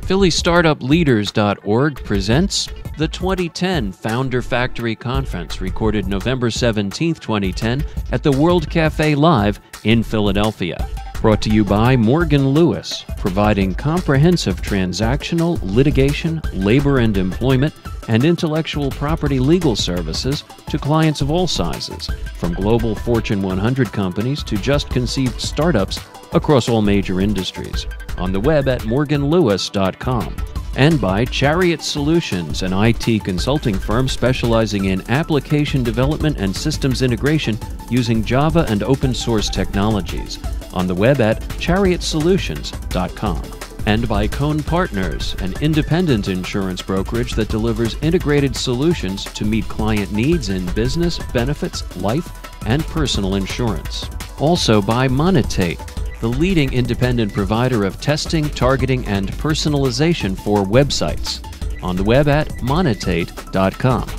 PhillyStartupLeaders.org presents the 2010 Founder Factory Conference, recorded November 17, 2010 at the World Cafe Live in Philadelphia. Brought to you by Morgan Lewis, providing comprehensive transactional, litigation, labor and employment, and intellectual property legal services to clients of all sizes, from global Fortune 100 companies to just-conceived startups across all major industries. On the web at morganlewis.com. And by Chariot Solutions, an IT consulting firm specializing in application development and systems integration using Java and open source technologies. On the web at chariotsolutions.com. And by Cone Partners, an independent insurance brokerage that delivers integrated solutions to meet client needs in business, benefits, life, and personal insurance. Also by Monetate, the leading independent provider of testing, targeting, and personalization for websites. On the web at monetate.com.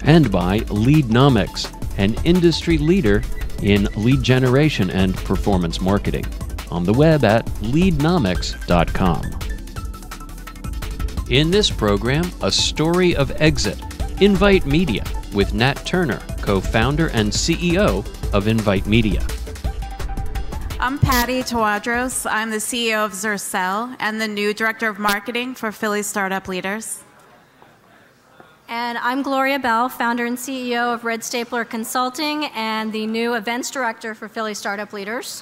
And by Leadnomics, an industry leader in lead generation and performance marketing. On the web at leadnomics.com. In this program, a story of exit, Invite Media, with Nat Turner, co-founder and CEO of Invite Media. I'm Patty Tawadros. I'm the CEO of Zercel and the new Director of Marketing for Philly Startup Leaders. And I'm Gloria Bell, founder and CEO of Red Stapler Consulting and the new Events Director for Philly Startup Leaders.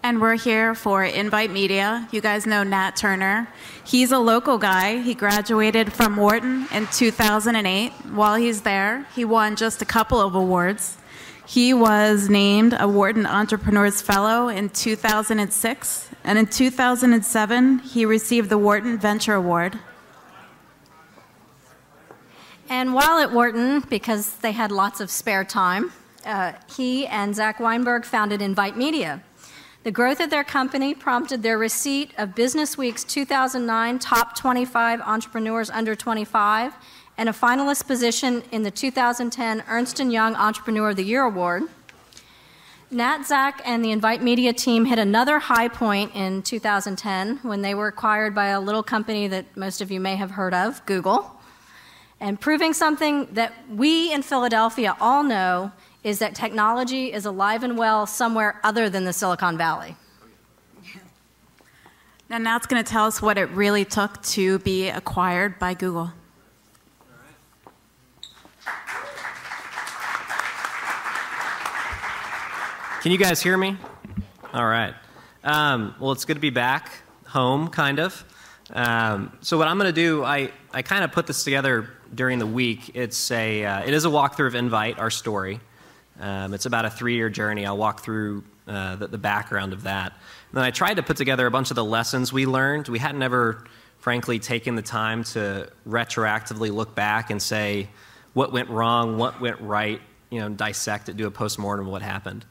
And we're here for Invite Media. You guys know Nat Turner. He's a local guy. He graduated from Wharton in 2008. While he's there, he won just a couple of awards. He was named a Wharton Entrepreneurs Fellow in 2006, and in 2007, he received the Wharton Venture Award. And while at Wharton, because they had lots of spare time, he and Zach Weinberg founded Invite Media. The growth of their company prompted their receipt of Business Week's 2009 Top 25 Entrepreneurs Under 25 and a finalist position in the 2010 Ernst & Young Entrepreneur of the Year Award. Nat, Zach, and the Invite Media team hit another high point in 2010 when they were acquired by a little company that most of you may have heard of, Google, and proving something that we in Philadelphia all know is that technology is alive and well somewhere other than the Silicon Valley. Now Nat's going to tell us what it really took to be acquired by Google. Can you guys hear me? All right. Well, it's good to be back home, kind of. So what I'm going to do, I kind of put this together during the week. It is a walkthrough of Invite, our story. It's about a 3-year journey. I'll walk through the background of that. And then I tried to put together a bunch of the lessons we learned. We hadn't ever, frankly, taken the time to retroactively look back and say what went wrong, what went right, dissect it, do a postmortem of what happened.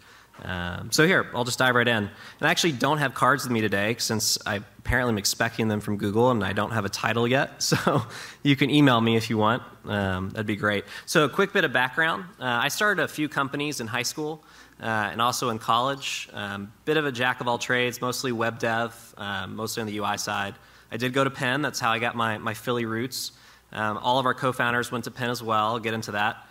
So here, I'll just dive right in. And I actually don't have cards with me today since I apparently am expecting them from Google and I don't have a title yet. So you can email me if you want. That'd be great. So a quick bit of background. I started a few companies in high school and also in college. Bit of a jack of all trades, mostly web dev, mostly on the UI side. I did go to Penn. That's how I got my Philly roots. All of our co-founders went to Penn as well. I'll get into that.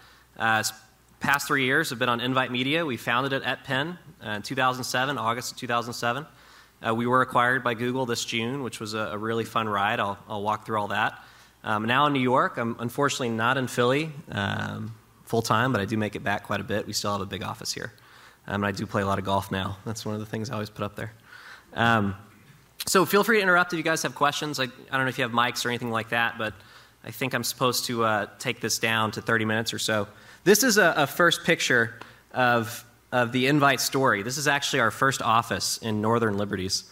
Past 3 years have been on Invite Media. We founded it at Penn in 2007, August of 2007. We were acquired by Google this June, which was a really fun ride. I'll walk through all that. Now in New York. I'm unfortunately not in Philly full-time, but I do make it back quite a bit. We still have a big office here. And I do play a lot of golf now. That's one of the things I always put up there. So feel free to interrupt if you guys have questions. I don't know if you have mics or anything like that, but I think I'm supposed to take this down to 30 minutes or so. This is a first picture of the Invite story. This is actually our first office in Northern Liberties.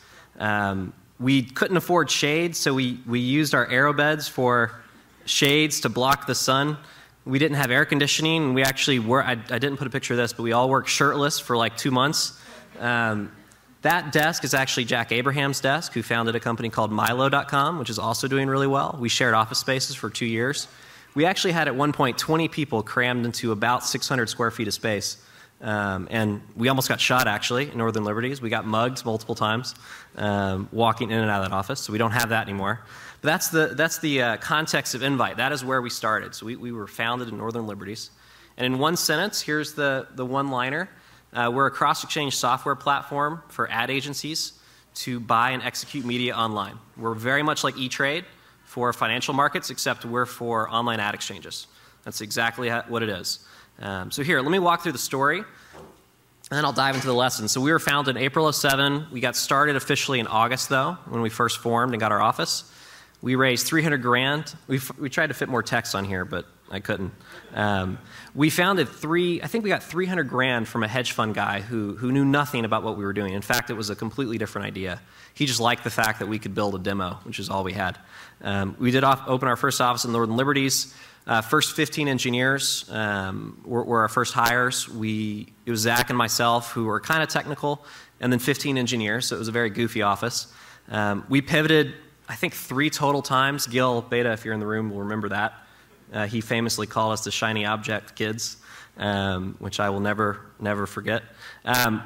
We couldn't afford shade, so we used our aerobeds for shades to block the sun. We didn't have air conditioning, and we actually I didn't put a picture of this, but we all worked shirtless for like 2 months. That desk is actually Jack Abraham's desk, who founded a company called Milo.com, which is also doing really well. We shared office spaces for 2 years. We actually had at one point 20 people crammed into about 600 square feet of space. And we almost got shot, actually, in Northern Liberties. We got mugged multiple times walking in and out of that office, so we don't have that anymore. But that's the context of Invite. That is where we started. So we were founded in Northern Liberties. And in one sentence, here's the one-liner. We're a cross-exchange software platform for ad agencies to buy and execute media online. We're very much like E-Trade for financial markets, except we're for online ad exchanges. That's exactly what it is. So here, let me walk through the story, and then I'll dive into the lesson. So we were founded in April of 2007. We got started officially in August, though, when we first formed and got our office. We raised 300 grand. We tried to fit more text on here, but I couldn't. We founded I think we got 300 grand from a hedge fund guy who knew nothing about what we were doing. In fact, it was a completely different idea. He just liked the fact that we could build a demo, which is all we had. We did open our first office in Northern Liberties. First 15 engineers were our first hires. It was Zach and myself who were kind of technical, and then 15 engineers, so it was a very goofy office. We pivoted, I think, 3 total times. Gil Beta, if you're in the room, will remember that. He famously called us the shiny object kids, which I will never forget.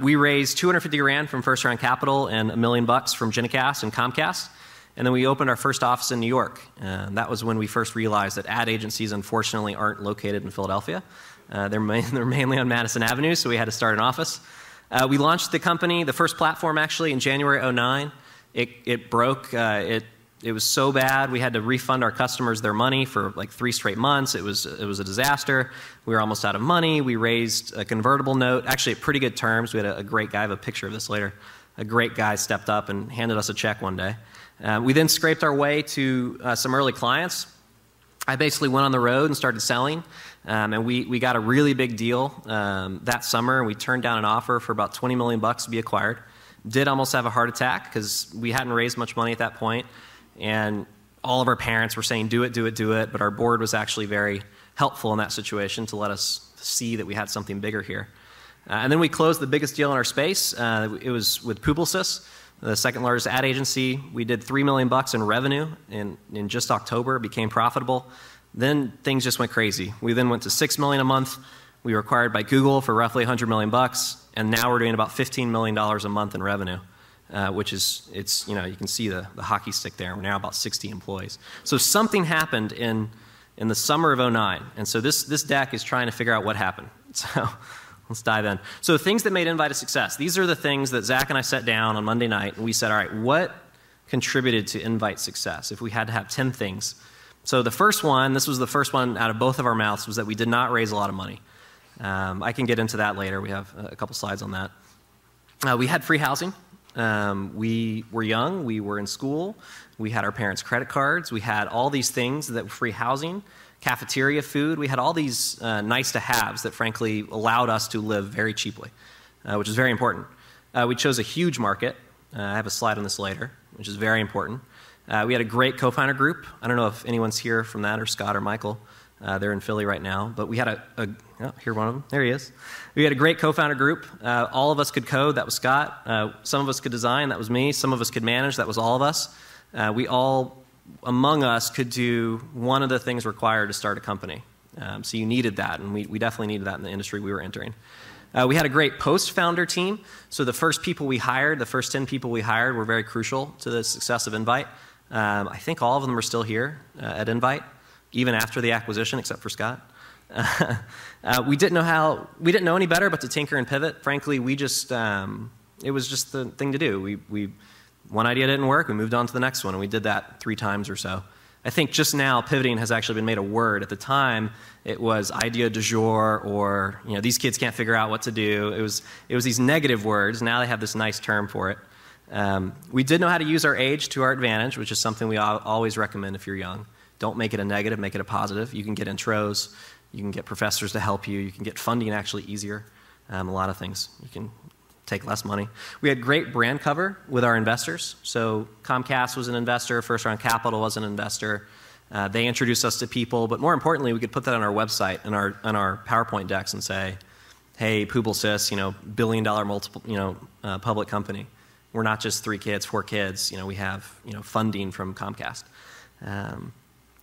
We raised 250 grand from first round capital and $1 million from Genicast and Comcast. And then we opened our first office in New York. That was when we first realized that ad agencies, unfortunately, aren't located in Philadelphia. They're mainly on Madison Avenue, so we had to start an office. We launched the company, the first platform, actually, in January 2009. It broke. It was so bad, we had to refund our customers their money for like 3 straight months. It was a disaster. We were almost out of money. We raised a convertible note, actually at pretty good terms. We had a great guy, I have a picture of this later. A great guy stepped up and handed us a check one day. We then scraped our way to some early clients. I basically went on the road and started selling, and we got a really big deal that summer. We turned down an offer for about $20 million to be acquired. Did almost have a heart attack because we hadn't raised much money at that point. And all of our parents were saying, do it, do it, do it. But our board was actually very helpful in that situation to let us see that we had something bigger here. And then we closed the biggest deal in our space. It was with Publicis, the second largest ad agency. We did $3 million in revenue in just October, became profitable. Then things just went crazy. We then went to $6 million a month. We were acquired by Google for roughly $100 million. And now we're doing about $15 million a month in revenue. Which is, you can see the hockey stick there. We're now about 60 employees. So something happened in the summer of 2009. And so this deck is trying to figure out what happened. So let's dive in. So things that made Invite a success. These are the things that Zach and I sat down on Monday night and we said, all right, what contributed to Invite's success if we had to have 10 things? So the first one, this was the first one out of both of our mouths, was that we did not raise a lot of money. I can get into that later. We have a couple slides on that. We had free housing. We were young, we were in school, we had our parents' credit cards, we had all these things that were free housing, cafeteria food, we had all these nice to haves that frankly allowed us to live very cheaply, which is very important. We chose a huge market. I have a slide on this later, which is very important. We had a great co-founder group. I don't know if anyone's here from that, or Scott or Michael. They're in Philly right now, but we had here one of them, there he is. We had a great co-founder group. All of us could code, that was Scott. Some of us could design, that was me. Some of us could manage, that was all of us. We all, among us, could do one of the things required to start a company. So you needed that, and we definitely needed that in the industry we were entering. We had a great post-founder team. So the first people we hired, the first 10 people we hired were very crucial to the success of Invite. I think all of them are still here at Invite, even after the acquisition, except for Scott. We didn't know any better but to tinker and pivot. Frankly, it was just the thing to do. One idea didn't work, we moved on to the next one, and we did that 3 times or so. I think just now pivoting has actually been made a word. At the time, it was idea du jour, or these kids can't figure out what to do. It was these negative words. Now they have this nice term for it. We did know how to use our age to our advantage, which is something we always recommend if you're young. Don't make it a negative, make it a positive. You can get intros, you can get professors to help you, you can get funding actually easier, a lot of things. You can take less money. We had great brand cover with our investors. So Comcast was an investor, First Round Capital was an investor. They introduced us to people, but more importantly, we could put that on our website and on our PowerPoint decks and say, hey, Publicis, billion-dollar multiple, public company. We're not just 3 kids, 4 kids. We have, funding from Comcast.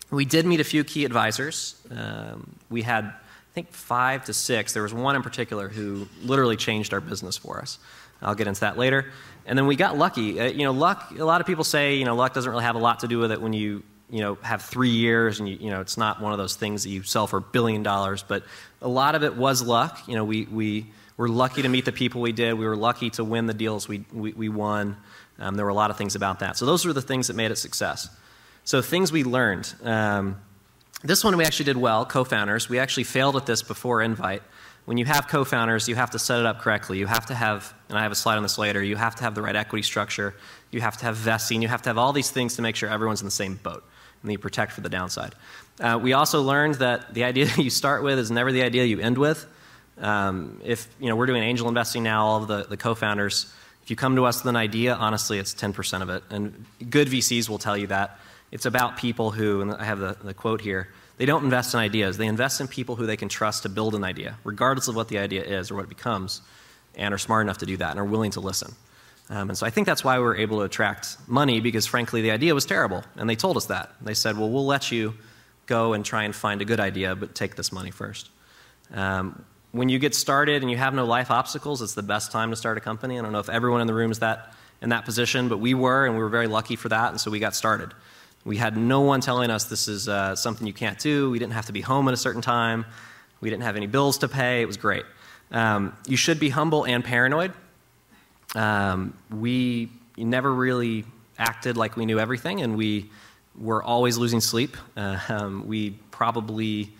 We did meet a few key advisors. We had, I think 5 to 6. There was one in particular who literally changed our business for us. I'll get into that later. And then we got lucky. Luck, a lot of people say, luck doesn't really have a lot to do with it when you have 3 years and it's not one of those things that you sell for $1 billion, but a lot of it was luck. We were lucky to meet the people we did. We were lucky to win the deals we won. There were a lot of things about that. So those were the things that made it success. So things we learned. This one we actually did well, co-founders. We actually failed at this before Invite. When you have co-founders, you have to set it up correctly. You have to have, and I have a slide on this later, you have to have the right equity structure. You have to have vesting. You have to have all these things to make sure everyone's in the same boat, and you protect for the downside. We also learned that the idea that you start with is never the idea you end with. If we're doing angel investing now, all of the co-founders, if you come to us with an idea, honestly, it's 10% of it. And good VCs will tell you that. It's about people who, and I have the quote here, they don't invest in ideas. They invest in people who they can trust to build an idea, regardless of what the idea is or what it becomes, and are smart enough to do that and are willing to listen. And so I think that's why we were able to attract money, because frankly the idea was terrible, and they told us that. They said, well, we'll let you go and try and find a good idea, but take this money first. When you get started and you have no life obstacles, it's the best time to start a company. I don't know if everyone in the room is in that position, but we were, and we were very lucky for that, and so we got started. We had no one telling us this is something you can't do. We didn't have to be home at a certain time. We didn't have any bills to pay. It was great. You should be humble and paranoid. We never really acted like we knew everything, and we were always losing sleep. We probably,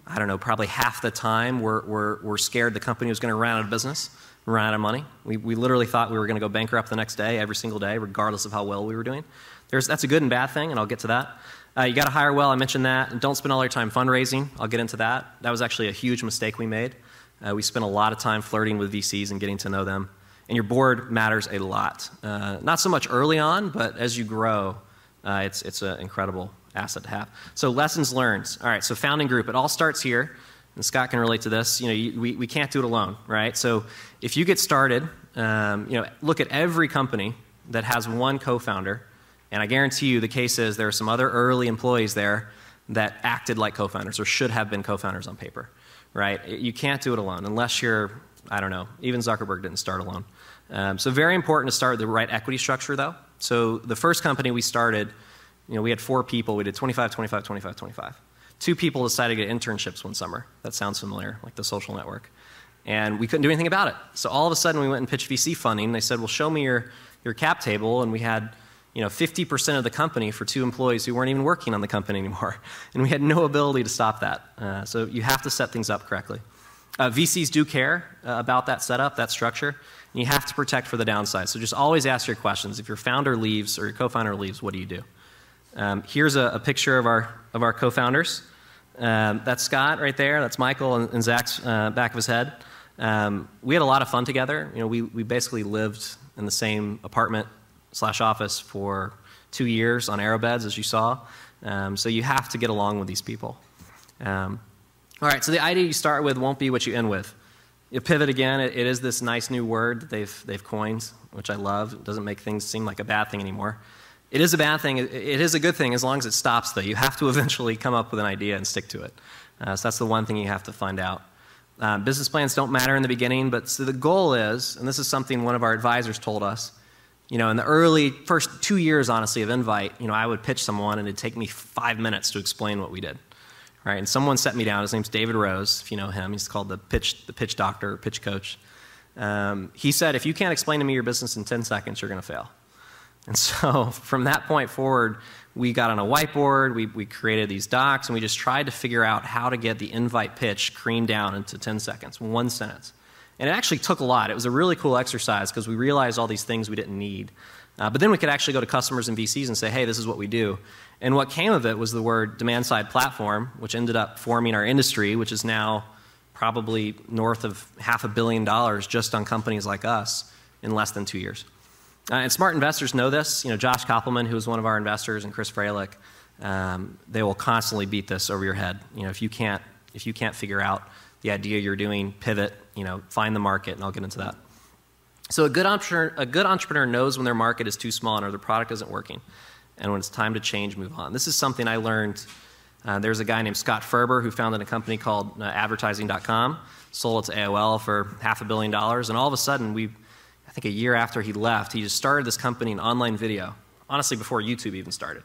probably half the time we're scared the company was going to run out of business, run out of money. We literally thought we were going to go bankrupt the next day, every single day, regardless of how well we were doing. That's a good and bad thing, and I'll get to that. You got to hire well. I mentioned that. And don't spend all your time fundraising. I'll get into that. That was actually a huge mistake we made. We spent a lot of time flirting with VCs and getting to know them. And your board matters a lot. Not so much early on, but as you grow, it's an incredible asset to have. So lessons learned. All right, so founding group. It all starts here. And Scott can relate to this. We can't do it alone, right? So if you get started, look at every company that has one co-founder. And I guarantee you the case is there are some other early employees there that acted like co-founders or should have been co-founders on paper, right? You can't do it alone unless you're, even Zuckerberg didn't start alone. So very important to start with the right equity structure, though. So the first company we started, we had 4 people. We did 25, 25, 25, 25. 2 people decided to get internships one summer. That sounds familiar, like the social network. And we couldn't do anything about it. So all of a sudden we went and pitched VC funding. They said, well, show me your cap table. And we had 50% of the company for 2 employees who weren't even working on the company anymore. And we had no ability to stop that. So you have to set things up correctly. VCs do care about that setup, that structure, and you have to protect for the downside. So just always ask your questions. If your founder leaves or your co-founder leaves, what do you do? Here's a picture of our co-founders. That's Scott right there. That's Michael and Zach's back of his head. We had a lot of fun together. We basically lived in the same apartment/office for 2 years on aerobeds, as you saw. So you have to get along with these people. All right, so the idea you start with won't be what you end with. You pivot again. It is this nice new word that they've coined, which I love. It doesn't make things seem like a bad thing anymore. It is a bad thing. It is a good thing as long as it stops, though. You have to eventually come up with an idea and stick to it. So that's the one thing you have to find out. Business plans don't matter in the beginning, but so the goal is, and this is something one of our advisors told us, in the early first 2 years, honestly, of Invite, I would pitch someone and it'd take me 5 minutes to explain what we did. Right? And someone set me down. His name's David Rose, if you know him. He's called the pitch doctor, pitch coach. He said, if you can't explain to me your business in 10 seconds, you're going to fail. And so from that point forward, we got on a whiteboard, we created these docs, and we just tried to figure out how to get the Invite pitch creamed down into 10 seconds, 1 sentence. And it actually took a lot. It was a really cool exercise because we realized all these things we didn't need. But then we could actually go to customers and VCs and say, hey, this is what we do. And what came of it was the word demand-side platform, which ended up forming our industry, which is now probably north of $500 million just on companies like us in less than 2 years. And smart investors know this. Josh Koppelman, who is one of our investors, and Chris Freilich, they will constantly beat this over your head. If you can't figure out the idea you're doing, pivot, find the market, and I'll get into that. So a good entrepreneur knows when their market is too small or their product isn't working, and when it's time to change, move on. This is something I learned There's a guy named Scott Ferber who founded a company called advertising.com, sold it to AOL for $500 million, and all of a sudden, I think a year after he left, he just started this company in online video, honestly before YouTube even started.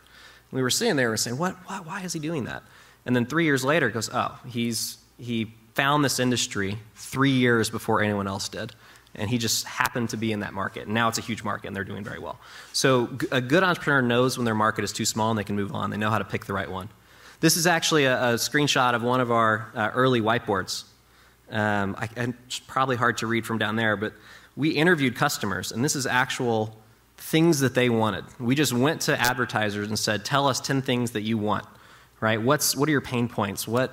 And we were sitting there and saying, why is he doing that? And then 3 years later, it goes, oh, he found this industry 3 years before anyone else did. And he just happened to be in that market. And now it's a huge market, and they're doing very well. So a good entrepreneur knows when their market is too small and they can move on. They know how to pick the right one. This is actually a screenshot of one of our early whiteboards. It's probably hard to read from down there, but we interviewed customers, and this is actual things that they wanted. We just went to advertisers and said, tell us 10 things that you want, right? What are your pain points? What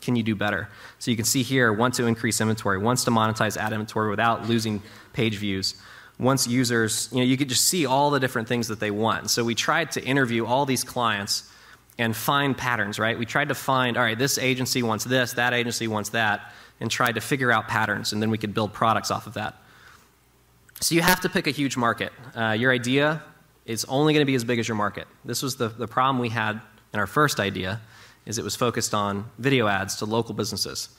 can you do better? So you can see here, want to increase inventory, wants to monetize ad inventory without losing page views, wants users, you could just see all the different things that they want. And so we tried to interview all these clients and find patterns, right? We tried to find, all right, this agency wants this, that agency wants that, and tried to figure out patterns, and then we could build products off of that. So you have to pick a huge market. Your idea is only going to be as big as your market. This was the problem we had in our first idea, is it was focused on video ads to local businesses,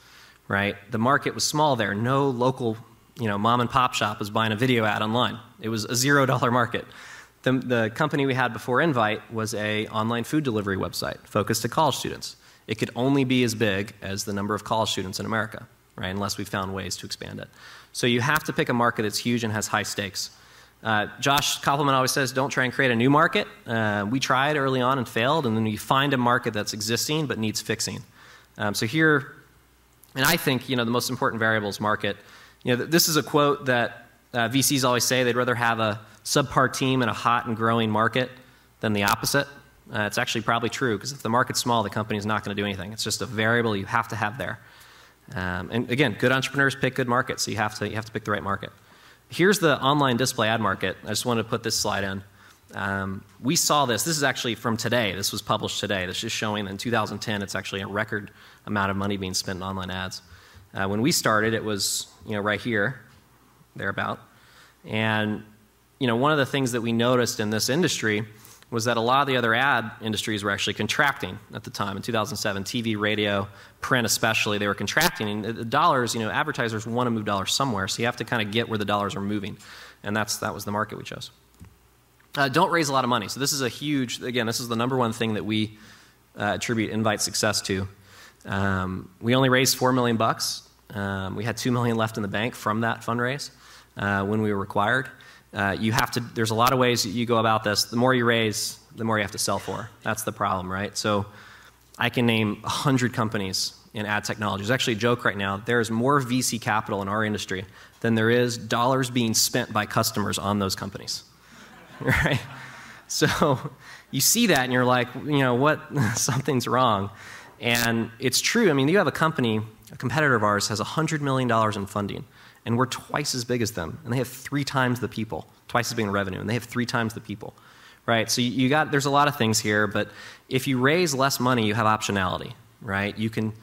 right? The market was small there. No local, mom and pop shop was buying a video ad online. It was a $0 market. The company we had before Invite was an online food delivery website focused to college students. It could only be as big as the number of college students in America, right? Unless we found ways to expand it. So you have to pick a market that's huge and has high stakes. Josh Koppelman always says, don't try and create a new market. We tried early on and failed, and then you find a market that's existing but needs fixing. So here, and I think the most important variable is market. This is a quote that VCs always say. They'd rather have a subpar team in a hot and growing market than the opposite. It's actually probably true, because if the market's small, the company's not going to do anything. It's just a variable you have to have there. And again, good entrepreneurs pick good markets, so you have to pick the right market. Here's the online display ad market. I just wanted to put this slide in. We saw this. This is actually from today. This was published today. This is showing that in 2010, it's actually a record amount of money being spent on online ads. When we started, it was right here, thereabout. And one of the things that we noticed in this industry was that a lot of the other ad industries were actually contracting at the time. In 2007, TV, radio, print especially, they were contracting. And the dollars, advertisers want to move dollars somewhere, so you have to kind of get where the dollars are moving. And that was the market we chose. Don't raise a lot of money. So this is a huge, again, this is the number one thing that we attribute Invite's success to. We only raised $4 million. We had $2 million left in the bank from that fundraise when we were required. There's a lot of ways that you go about this. The more you raise, the more you have to sell for. That's the problem, right? So I can name 100 companies in ad technology. There's actually a joke right now. There's more VC capital in our industry than there is dollars being spent by customers on those companies, right? So you see that and you're like, what? Something's wrong. And it's true. I mean, you have a company, a competitor of ours has $100 million in funding. And we're twice as big as them, and they have 3 times the people, twice as big in revenue, and they have 3 times the people, right? So there's a lot of things here, but if you raise less money, you have optionality, right? You can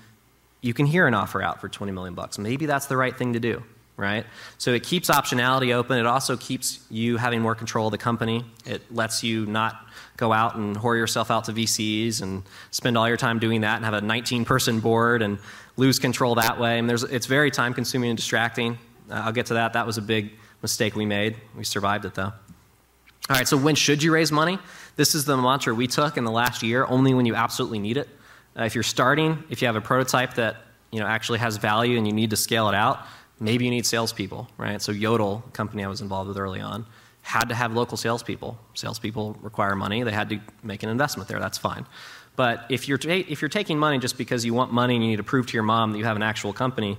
hear an offer out for $20 million. Maybe that's the right thing to do, right? So it keeps optionality open. It also keeps you having more control of the company. It lets you not go out and whore yourself out to VCs and spend all your time doing that and have a 19-person board and lose control that way. And it's very time-consuming and distracting. I'll get to that. That was a big mistake we made. We survived it, though. All right, so when should you raise money? This is the mantra we took in the last year, only when you absolutely need it. If you're starting, if you have a prototype that actually has value and you need to scale it out, maybe you need salespeople, right? So Yodel, a company I was involved with early on, had to have local salespeople. Salespeople require money. They had to make an investment there. That's fine. But if you're taking money just because you want money and you need to prove to your mom that you have an actual company,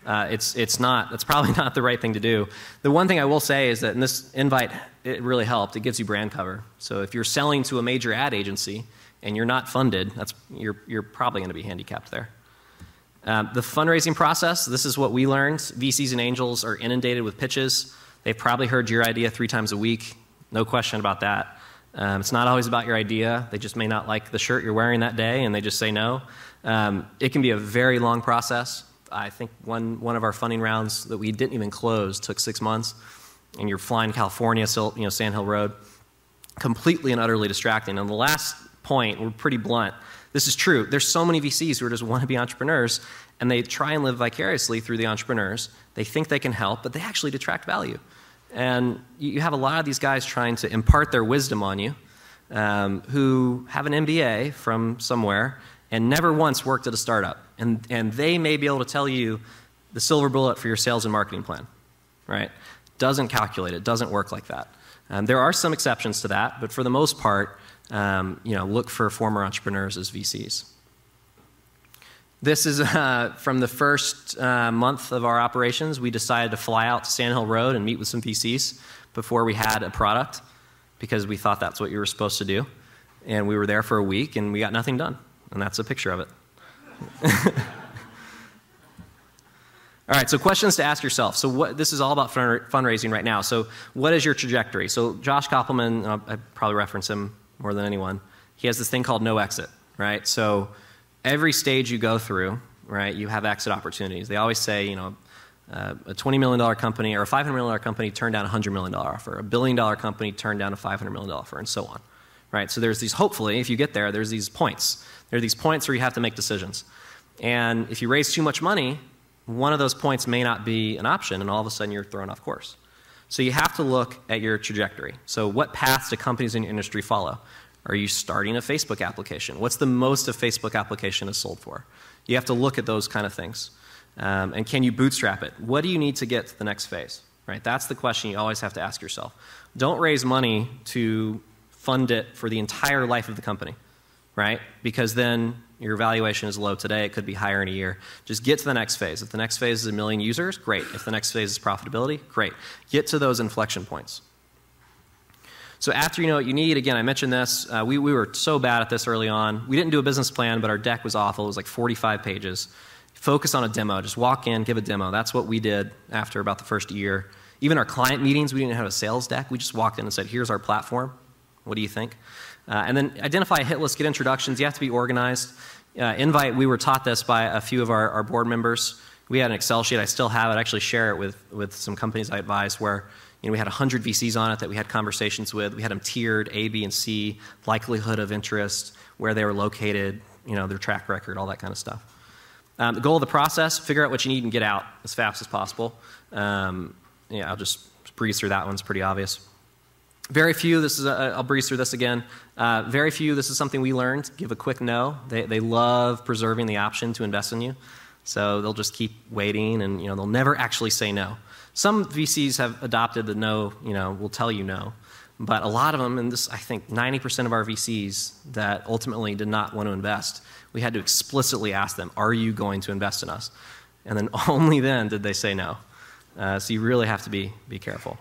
it's probably not the right thing to do. The one thing I will say is that in this Invite, it really helped. It gives you brand cover. So if you're selling to a major ad agency and you're not funded, you're probably going to be handicapped there. The fundraising process, this is what we learned. VCs and angels are inundated with pitches. They've probably heard your idea 3 times a week. No question about that. It's not always about your idea. They just may not like the shirt you're wearing that day, and they just say no. It can be a very long process. I think one of our funding rounds that we didn't even close took 6 months, and you're flying California, Sand Hill Road, completely and utterly distracting. And the last point, we're pretty blunt. This is true. There's so many VCs who just want to be entrepreneurs, and they try and live vicariously through the entrepreneurs. They think they can help, but they actually detract value. And you have a lot of these guys trying to impart their wisdom on you, who have an MBA from somewhere and never once worked at a startup. And they may be able to tell you the silver bullet for your sales and marketing plan, right? Doesn't calculate it, doesn't work like that. There are some exceptions to that, but for the most part, look for former entrepreneurs as VCs. This is from the first month of our operations. We decided to fly out to Sand Hill Road and meet with some VCs before we had a product, because we thought that's what you were supposed to do. And we were there for a week, and we got nothing done. And that's a picture of it. All right, so questions to ask yourself. So this is all about fundraising right now. So what is your trajectory? So Josh Koppelman, I probably reference him more than anyone, he has this thing called no exit, right? So every stage you go through, right, you have exit opportunities. They always say, a $20 million company or a $500 million company turned down a $100 million offer. A $1 billion company turned down a $500 million offer, and so on, right? So there's these, hopefully, if you get there, there's these points. There are these points where you have to make decisions. And if you raise too much money, one of those points may not be an option, and all of a sudden you're thrown off course. So you have to look at your trajectory. So what paths do companies in your industry follow? Are you starting a Facebook application? What's the most a Facebook application is sold for? You have to look at those kind of things. And can you bootstrap it? What do you need to get to the next phase? Right? That's the question you always have to ask yourself. Don't raise money to fund it for the entire life of the company, right? Because then your valuation is low today. It could be higher in a year. Just get to the next phase. If the next phase is 1 million users, great. If the next phase is profitability, great. Get to those inflection points. So after you know what you need, again, I mentioned this. We were so bad at this early on. We didn't do a business plan, but our deck was awful. It was like 45 pages. Focus on a demo. Just walk in, give a demo. That's what we did after about the first year. Even our client meetings, we didn't have a sales deck. We just walked in and said, here's our platform. What do you think? And then identify a hit list, get introductions. You have to be organized. Invite, we were taught this by a few of our board members. We had an Excel sheet. I still have it. I actually share it with some companies I advise where we had 100 VCs on it that we had conversations with. We had them tiered, A, B, and C, likelihood of interest, where they were located, their track record, all that kind of stuff. The goal of the process, figure out what you need and get out as fast as possible. I'll just breeze through that one. It's pretty obvious. Very few, I'll breeze through this again. Very few, this is something we learned. Give a quick no. They love preserving the option to invest in you. So they'll just keep waiting and they'll never actually say no. Some VCs have adopted the no, will tell you no. But a lot of them, and this, I think 90% of our VCs that ultimately did not want to invest, we had to explicitly ask them, are you going to invest in us? And then only then did they say no. So you really have to be careful.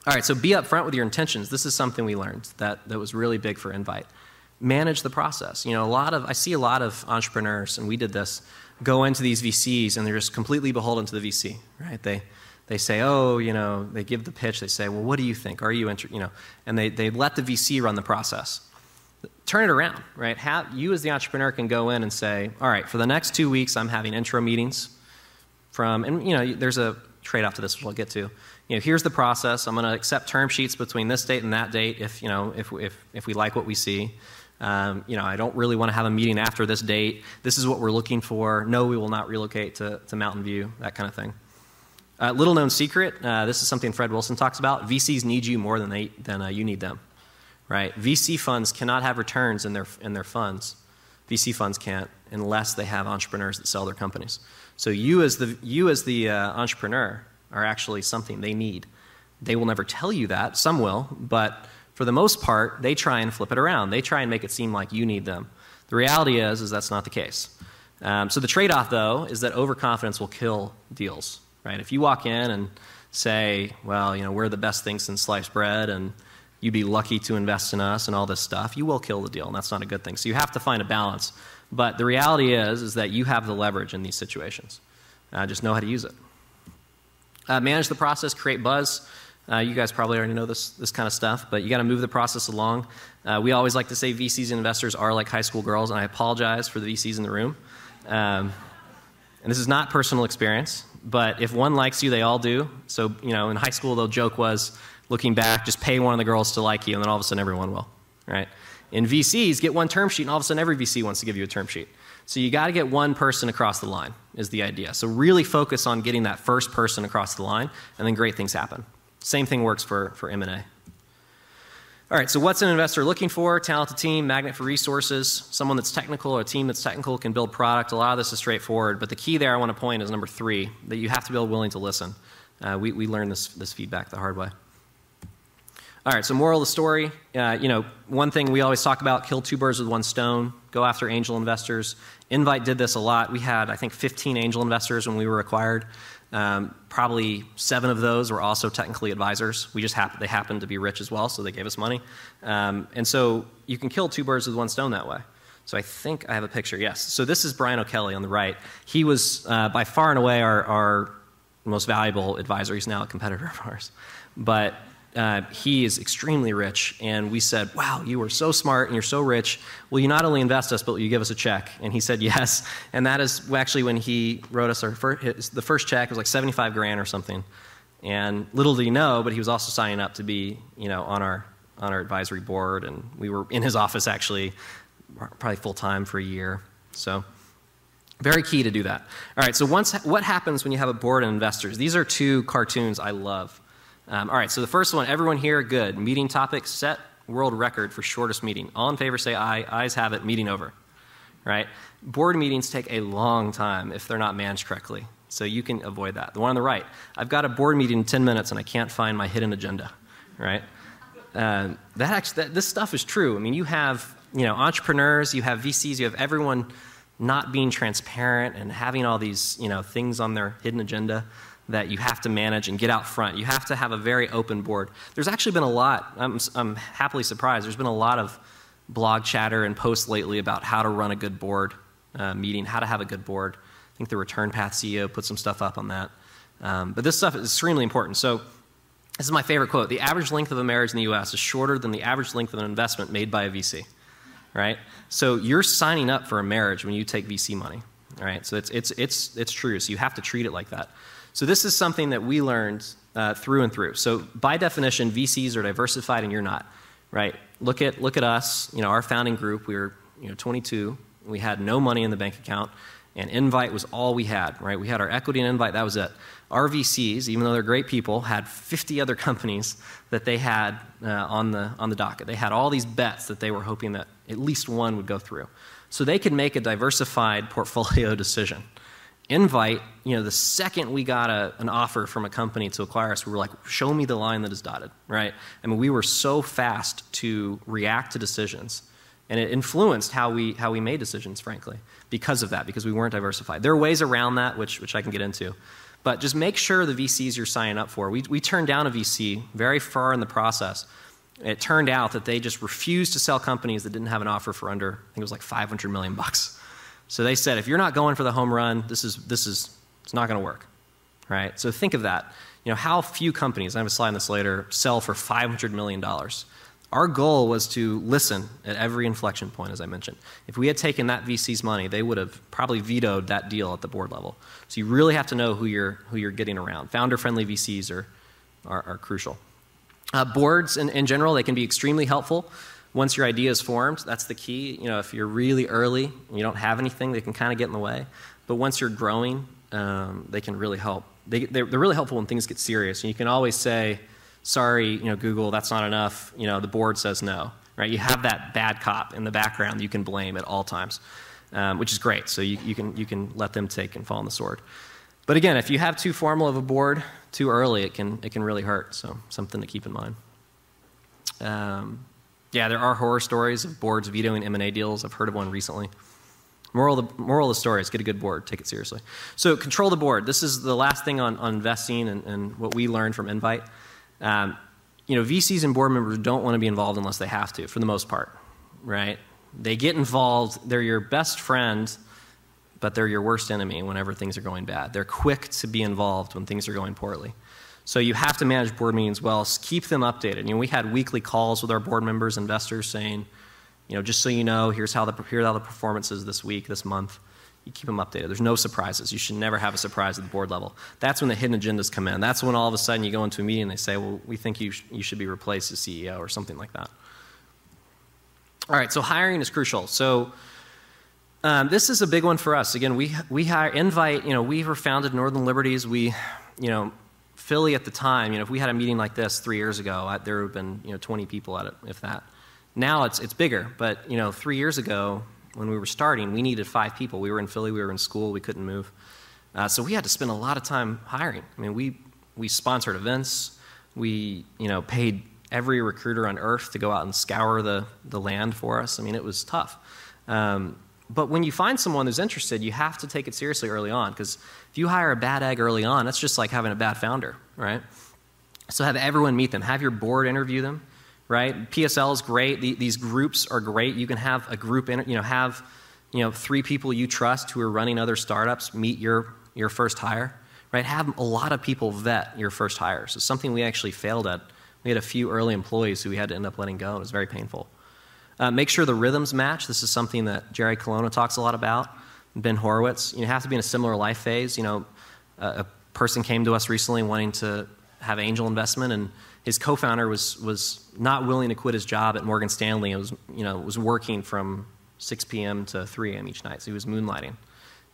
All right, so be upfront with your intentions. This is something we learned that was really big for Invite. Manage the process. I see a lot of entrepreneurs, and we did this, go into these VCs and they're just completely beholden to the VC, right? They say, they give the pitch. They say, well, what do you think? Are you interested? And they let the VC run the process. Turn it around, right? You as the entrepreneur can go in and say, all right, for the next 2 weeks, I'm having intro meetings there's a trade-off to this, which I'll get to. Here's the process. I'm going to accept term sheets between this date and that date if we like what we see. I don't really want to have a meeting after this date. This is what we're looking for. No, we will not relocate to Mountain View, that kind of thing. Little known secret, this is something Fred Wilson talks about. VCs need you more than you need them, right? VC funds cannot have returns in their funds. VC funds can't unless they have entrepreneurs that sell their companies. So you as the entrepreneur are actually something they need. They will never tell you that. Some will, but for the most part, they try and flip it around. They try and make it seem like you need them. The reality is that's not the case. So the trade-off, though, is that overconfidence will kill deals, right? If you walk in and say, well, we're the best thing since sliced bread, and you'd be lucky to invest in us and all this stuff, you will kill the deal, and that's not a good thing. So you have to find a balance. But the reality is that you have the leverage in these situations. Just know how to use it. Manage the process, create buzz. You guys probably already know this kind of stuff, but you got to move the process along. We always like to say VCs and investors are like high school girls, and I apologize for the VCs in the room. And this is not personal experience, but if one likes you, they all do. So, in high school, the joke was, looking back, just pay one of the girls to like you, and then all of a sudden everyone will, right? In VCs, get one term sheet, and all of a sudden every VC wants to give you a term sheet. So you got to get one person across the line is the idea. So really focus on getting that first person across the line, and then great things happen. Same thing works for M&A. All right, so what's an investor looking for? Talented team, magnet for resources, someone that's technical, or a team that's technical, can build product. A lot of this is straightforward, but the key there I want to point is number 3, that you have to be willing to listen. We learned this feedback the hard way. All right, so moral of the story, one thing we always talk about, kill 2 birds with 1 stone, go after angel investors. Invite did this a lot. We had, I think, 15 angel investors when we were acquired. Probably 7 of those were also technically advisors. They happened to be rich as well, so they gave us money. And so you can kill 2 birds with 1 stone that way. So I think I have a picture, yes. So this is Brian O'Kelly on the right. He was by far and away our most valuable advisor. He's now a competitor of ours. But he is extremely rich, and we said, wow, you are so smart and you're so rich. Will you not only invest us, but will you give us a check? And he said yes. And that is actually when he wrote us the first check. It was like 75 grand or something. And little did he know, but he was also signing up to be on our advisory board, and we were in his office actually probably full-time for a year. So very key to do that. All right, so what happens when you have a board of investors? These are 2 cartoons I love. All right, so the first one, everyone here, good. Meeting topic, set world record for shortest meeting. All in favor say aye. Ayes have it, meeting over. Right? Board meetings take a long time if they're not managed correctly, so you can avoid that. The one on the right, I've got a board meeting in 10 minutes and I can't find my hidden agenda. Right? This stuff is true. I mean, you have entrepreneurs, you have VCs, you have everyone not being transparent and having all these things on their hidden agenda that you have to manage and get out front. You have to have a very open board. There's actually been a lot, I'm happily surprised, there's been a lot of blog chatter and posts lately about how to run a good board meeting, how to have a good board. I think the Return Path CEO put some stuff up on that. But this stuff is extremely important. So this is my favorite quote. The average length of a marriage in the US is shorter than the average length of an investment made by a VC. Right? So you're signing up for a marriage when you take VC money. All right? So it's true. So you have to treat it like that. So this is something that we learned through and through. So by definition, VCs are diversified and you're not, right? Look at us, our founding group. We were 22. We had no money in the bank account, and Invite was all we had, right? We had our equity in Invite. That was it. Our VCs, even though they're great people, had 50 other companies that they had on the docket. They had all these bets that they were hoping that at least one would go through. So they could make a diversified portfolio decision. Invite, the second we got an offer from a company to acquire us, we were like, show me the line that is dotted, right? I mean, we were so fast to react to decisions, and it influenced how we made decisions, frankly, because of that, because we weren't diversified. There are ways around that, which I can get into, but just make sure the VCs you're signing up for. We turned down a VC very far in the process. It turned out that they just refused to sell companies that didn't have an offer for under, I think it was like $500 million. So they said, if you're not going for the home run, it's not going to work, right? So think of that. How few companies, I have a slide on this later, sell for $500 million. Our goal was to listen at every inflection point, as I mentioned. If we had taken that VC's money, they would have probably vetoed that deal at the board level. So you really have to know who you're getting around. Founder-friendly VCs are crucial. Boards, in general, they can be extremely helpful. Once your idea is formed, that's the key. If you're really early and you don't have anything, they can kind of get in the way. But once you're growing, they can really help. They're really helpful when things get serious. And you can always say, sorry, Google, that's not enough. The board says no. Right? You have that bad cop in the background you can blame at all times, which is great. So you can let them take and fall on the sword. But again, if you have too formal of a board too early, it can really hurt. So something to keep in mind. Yeah, there are horror stories of boards vetoing M&A deals. I've heard of one recently. Moral of the story is get a good board. Take it seriously. So control the board. This is the last thing on investing and what we learned from Invite. VCs and board members don't want to be involved unless they have to, for the most part, right? They get involved. They're your best friend, but they're your worst enemy whenever things are going bad. They're quick to be involved when things are going poorly. So you have to manage board meetings well. Keep them updated. We had weekly calls with our board members, investors, saying, just so you know, here's how the performance is this week, this month. You keep them updated. There's no surprises. You should never have a surprise at the board level. That's when the hidden agendas come in. That's when all of a sudden you go into a meeting and they say, well, we think you should be replaced as CEO or something like that. All right, so hiring is crucial. So this is a big one for us. Again, we hire Invite. We were founded in Northern Liberties. Philly at the time. If we had a meeting like this 3 years ago, there would have been 20 people at it, if that. Now it's bigger. But 3 years ago, when we were starting, we needed 5 people. We were in Philly. We were in school. We couldn't move. So we had to spend a lot of time hiring. We sponsored events. We paid every recruiter on earth to go out and scour the land for us. It was tough. But when you find someone who's interested, you have to take it seriously early on, because if you hire a bad egg early on, that's just like having a bad founder, right? So have everyone meet them. Have your board interview them, right? PSL is great. These groups are great. You can have a group, have 3 people you trust who are running other startups meet your first hire, right? Have a lot of people vet your first hires. It's something we actually failed at. We had a few early employees who we had to end up letting go. It was very painful. Make sure the rhythms match. This is something that Jerry Colonna talks a lot about, Ben Horowitz. You have to be in a similar life phase. A person came to us recently wanting to have angel investment, and his co-founder was not willing to quit his job at Morgan Stanley. It was working from 6 p.m. to 3 a.m. each night, so he was moonlighting.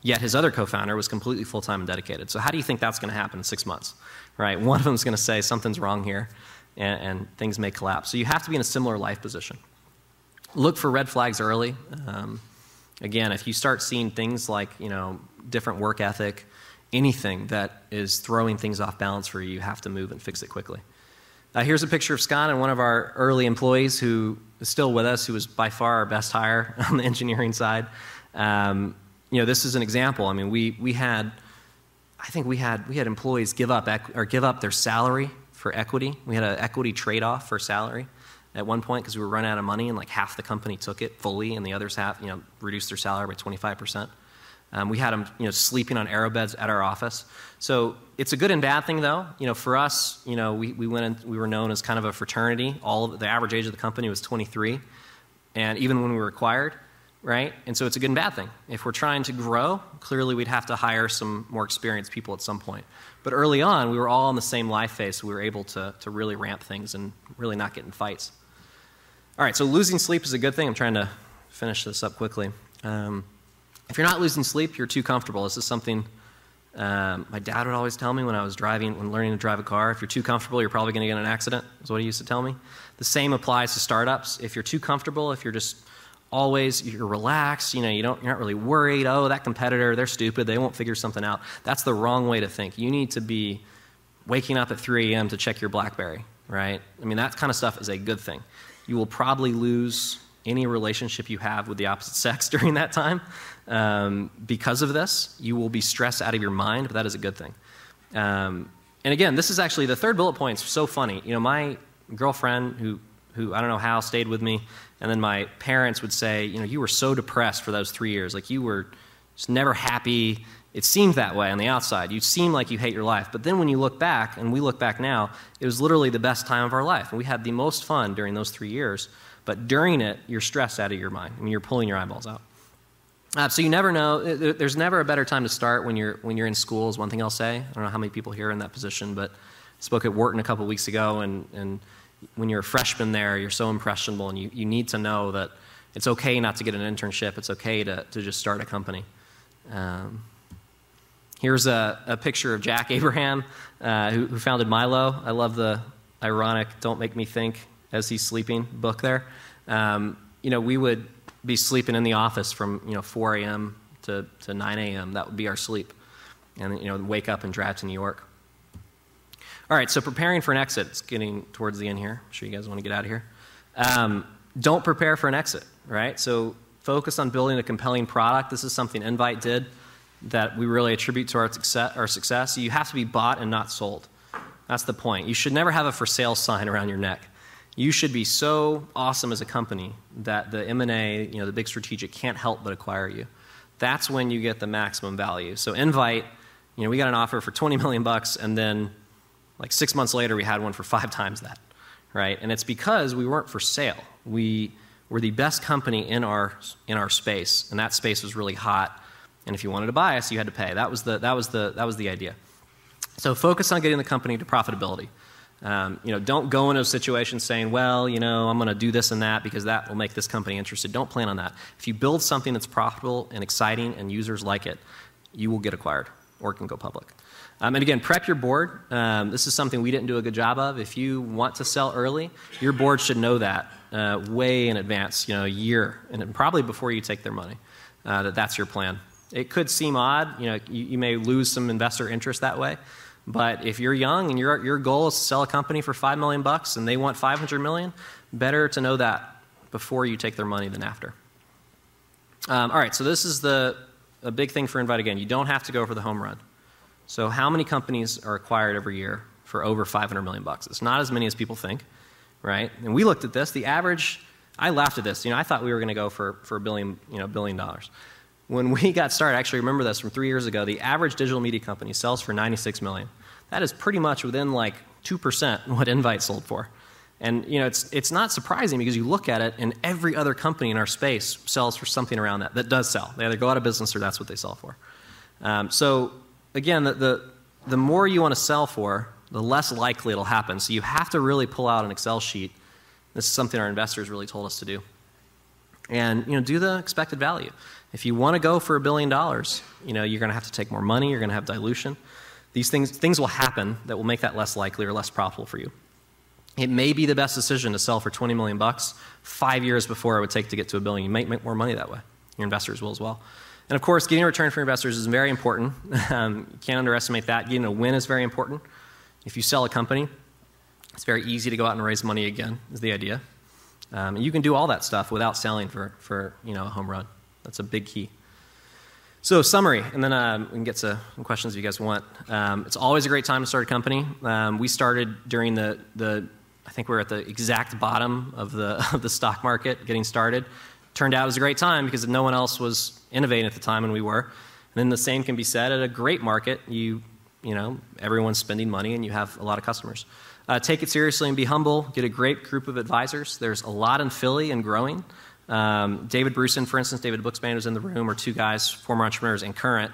Yet his other co-founder was completely full-time and dedicated. So how do you think that's going to happen in 6 months, right? One of them is going to say something's wrong here, and things may collapse. So you have to be in a similar life position. Look for red flags early. Again, if you start seeing things like different work ethic, anything that is throwing things off balance for you, you have to move and fix it quickly. Here's a picture of Scott, and one of our early employees who is still with us, who was by far our best hire on the engineering side. This is an example. We had employees give up their salary for equity. We had an equity trade-off for salary at one point, because we were running out of money, and like half the company took it fully, and the others half, reduced their salary by 25%. We had them, sleeping on aero beds at our office. So it's a good and bad thing, though. For us, we were known as kind of a fraternity. The average age of the company was 23, and even when we were acquired, right? And so it's a good and bad thing. If we're trying to grow, clearly we'd have to hire some more experienced people at some point. But early on, we were all in the same life phase, so we were able to really ramp things and really not get in fights. All right, so losing sleep is a good thing. I'm trying to finish this up quickly. If you're not losing sleep, you're too comfortable. This is something my dad would always tell me when learning to drive a car. If you're too comfortable, you're probably going to get in an accident, is what he used to tell me. The same applies to startups. If you're too comfortable, if you're just you're relaxed, you're not really worried, that competitor, they're stupid, they won't figure something out. That's the wrong way to think. You need to be waking up at 3 a.m. to check your BlackBerry, right? That kind of stuff is a good thing. You will probably lose any relationship you have with the opposite sex during that time. Because of this, you will be stressed out of your mind, but that is a good thing. And again, this is actually the third bullet point. It's so funny. My girlfriend, who I don't know how stayed with me, and then my parents would say, you were so depressed for those 3 years. Like, you were just never happy. It seemed that way on the outside. You seem like you hate your life. But then when you look back, and we look back now, it was literally the best time of our life. And we had the most fun during those 3 years. But during it, you're stressed out of your mind. You're pulling your eyeballs out. So you never know. There's never a better time to start when you're in school, is one thing I'll say. I don't know how many people here are in that position, but I spoke at Wharton a couple weeks ago, and when you're a freshman there, you're so impressionable, and you need to know that it's okay not to get an internship. It's okay to just start a company. Here's a picture of Jack Abraham, who founded Milo. I love the ironic "Don't Make Me Think" as he's sleeping book there. We would be sleeping in the office from 4 a.m. to 9 a.m. That would be our sleep, and wake up and drive to New York. All right, so preparing for an exit. It's getting towards the end here. I'm sure you guys want to get out of here. Don't prepare for an exit, right? So focus on building a compelling product. This is something Invite did that we really attribute to our success. You have to be bought and not sold. That's the point. You should never have a for sale sign around your neck. You should be so awesome as a company that the M&A, the big strategic, can't help but acquire you. That's when you get the maximum value. So Invite, we got an offer for $20 million, and then like 6 months later, we had one for 5 times that, right? And it's because we weren't for sale. We were the best company in our space, and that space was really hot. And if you wanted to buy us, you had to pay. That was the idea. So focus on getting the company to profitability. Don't go into a situation saying, well, I'm going to do this and that because that will make this company interested. Don't plan on that. If you build something that's profitable and exciting and users like it, you will get acquired or it can go public. And again, prep your board. This is something we didn't do a good job of. If you want to sell early, your board should know that way in advance, a year, and probably before you take their money, that's your plan. It could seem odd. You may lose some investor interest that way. But if you're young and your goal is to sell a company for $5 million and they want $500 million, better to know that before you take their money than after. All right, so this is a big thing for Invite again. You don't have to go for the home run. So how many companies are acquired every year for over $500 million? It's not as many as people think, right? And we looked at this. The average, I laughed at this. I thought we were going to go for $1 billion, $1 billion. When we got started, I actually remember this from 3 years ago, the average digital media company sells for $96 million. That is pretty much within like 2% what Invite sold for. And it's not surprising because you look at it and every other company in our space sells for something around that does sell. They either go out of business or that's what they sell for. So again, the more you want to sell for, the less likely it'll happen. So you have to really pull out an Excel sheet. This is something our investors really told us to do. And do the expected value. If you want to go for $1 billion, you're going to have to take more money. You're going to have dilution. These things will happen that will make that less likely or less profitable for you. It may be the best decision to sell for $20 million 5 years before it would take to get to $1 billion. You might make more money that way. Your investors will as well. And of course, getting a return for investors is very important. You can't underestimate that. Getting a win is very important. If you sell a company, it's very easy to go out and raise money again, is the idea. And you can do all that stuff without selling for a home run. That's a big key. So summary, and then we can get to some questions if you guys want. It's always a great time to start a company. We started during I think we're at the exact bottom of the stock market getting started. Turned out it was a great time because no one else was innovating at the time, and we were. And then the same can be said at a great market. Everyone's spending money and you have a lot of customers. Take it seriously and be humble. Get a great group of advisors. There's a lot in Philly and growing. David Bruson, for instance, David Bookspan, who's in the room, are two guys, former entrepreneurs and current,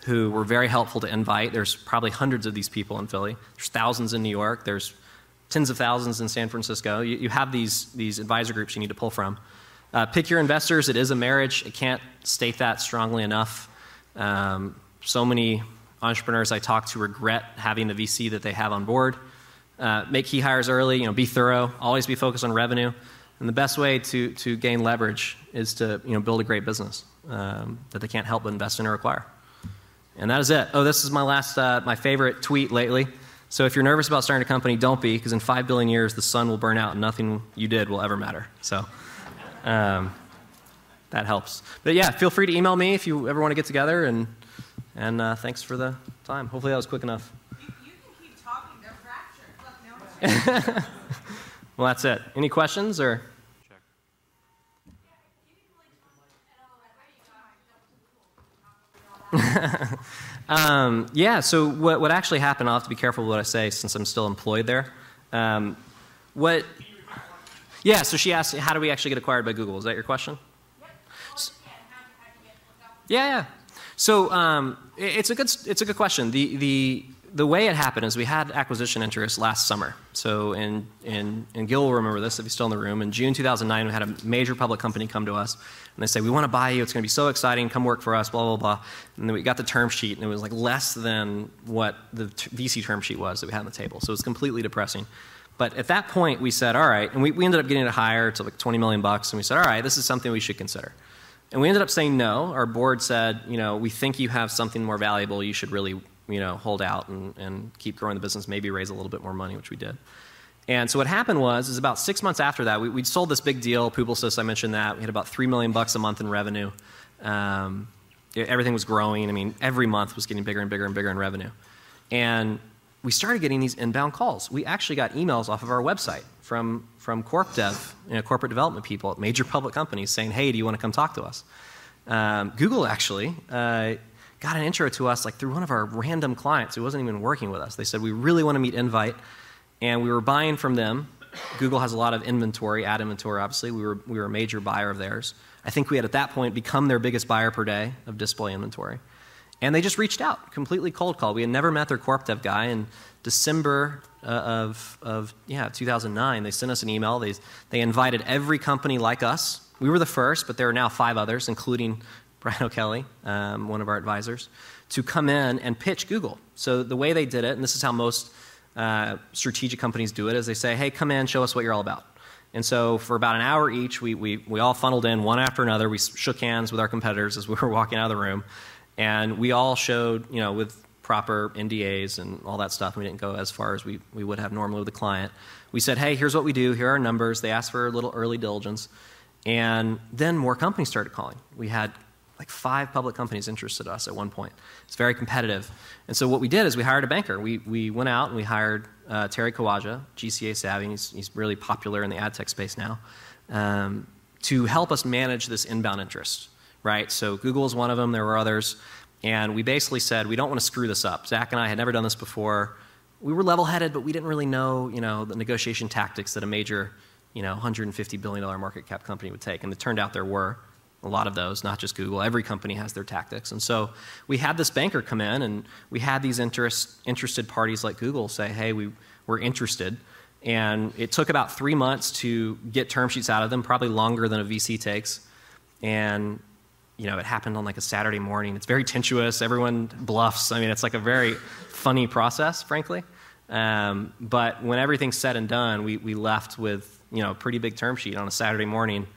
who were very helpful to Invite. There's probably hundreds of these people in Philly. There's thousands in New York. There's tens of thousands in San Francisco. You have these advisor groups you need to pull from. Pick your investors. It is a marriage. I can't state that strongly enough. So many entrepreneurs I talk to regret having the VC that they have on board. Make key hires early. Be thorough. Always be focused on revenue. And the best way to gain leverage is to build a great business that they can't help but invest in or acquire. And that is it. Oh, this is my last, my favorite tweet lately. So if you're nervous about starting a company, don't be, because in 5 billion years the sun will burn out and nothing you did will ever matter. So that helps. But yeah, feel free to email me if you ever want to get together. And thanks for the time. Hopefully that was quick enough. You can keep talking. They're fractured. Look, no. Well, that's it. Any questions or? Yeah, so what actually happened, I'll have to be careful with what I say since I'm still employed there. Yeah, so she asked, how do we actually get acquired by Google? Is that your question? Yeah. So it's a good question. The way it happened is we had acquisition interest last summer. So, and Gil will remember this if he's still in the room. In June 2009, we had a major public company come to us, and they say, we want to buy you. It's going to be so exciting. Come work for us, blah, blah, blah. And then we got the term sheet, and it was like less than what the VC term sheet was that we had on the table. So it was completely depressing. But at that point, we said, all right, and we ended up getting it higher to like $20 million, and we said, all right, this is something we should consider. And we ended up saying no. Our board said, we think you have something more valuable. You should really hold out and keep growing the business, maybe raise a little bit more money, which we did. And so what happened was about 6 months after that, we'd sold this big deal, Publicis, I mentioned that. We had about $3 million a month in revenue. Everything was growing. I mean, every month was getting bigger and bigger and bigger in revenue. And we started getting these inbound calls. We actually got emails off of our website from corp dev, corporate development people at major public companies saying, hey, do you want to come talk to us? Google actually got an intro to us like through one of our random clients who wasn't even working with us. They said, we really want to meet Invite, and we were buying from them. Google has a lot of inventory, ad inventory, obviously. We were a major buyer of theirs. I think we had at that point become their biggest buyer per day of display inventory. And they just reached out, completely cold call. We had never met their corp dev guy. In December of 2009, they sent us an email. They invited every company like us. We were the first, but there are now 5 others, including Brian O'Kelly, one of our advisors, to come in and pitch Google. So the way they did it, and this is how most strategic companies do it, is they say, hey, come in, show us what you're all about. And so for about an hour each, we all funneled in one after another. We shook hands with our competitors as we were walking out of the room. And we all showed, with proper NDAs and all that stuff. We didn't go as far as we would have normally with a client. We said, hey, here's what we do. Here are our numbers. They asked for a little early diligence. And then more companies started calling. We had like 5 public companies interested in us at one point. It's very competitive. And so what we did is we hired a banker. We went out and we hired Terry Kawaja, GCA savvy. He's really popular in the ad tech space now, to help us manage this inbound interest. Right? So Google is one of them. There were others. And we basically said, we don't want to screw this up. Zach and I had never done this before. We were level-headed, but we didn't really know, the negotiation tactics that a major, $150 billion market cap company would take. And it turned out there were a lot of those, not just Google. Every company has their tactics. And so we had this banker come in, and we had these interested parties like Google say, hey, we're interested. And it took about 3 months to get term sheets out of them, probably longer than a VC takes. And it happened on like a Saturday morning. It's very tenuous. Everyone bluffs. I mean, it's like a very funny process, frankly. But when everything's said and done, we left with a pretty big term sheet on a Saturday morning.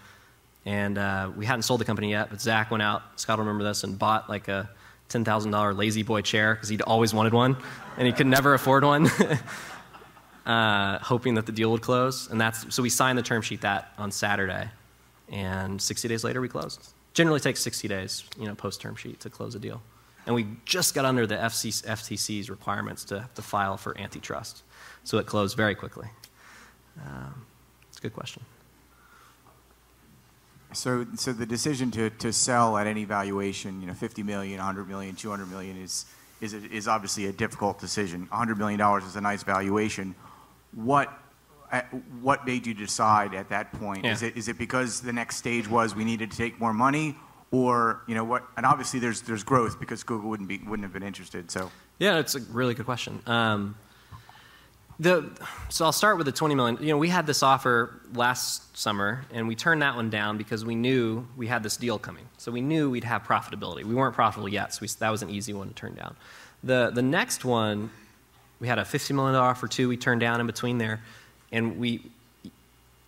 And we hadn't sold the company yet, but Zach went out, Scott will remember this, and bought like a $10,000 lazy boy chair because he'd always wanted one, and he could never afford one, hoping that the deal would close. And so we signed the term sheet on Saturday, and 60 days later we closed. Generally takes 60 days, post-term sheet to close a deal. And we just got under the FTC's requirements to file for antitrust. So it closed very quickly. It's a good question. So the decision to sell at any valuation, $50 million, $100 million, $200 million is obviously a difficult decision. $100 million is a nice valuation. What made you decide at that point? Yeah. Is it because the next stage was we needed to take more money, or what? And obviously there's growth because Google wouldn't have been interested. So yeah, it's a really good question. So I'll start with the $20 million. We had this offer last summer, and we turned that one down because we knew we had this deal coming. So we knew we'd have profitability. We weren't profitable yet, so that was an easy one to turn down. The next one, we had a $50 million offer too. We turned down in between there. And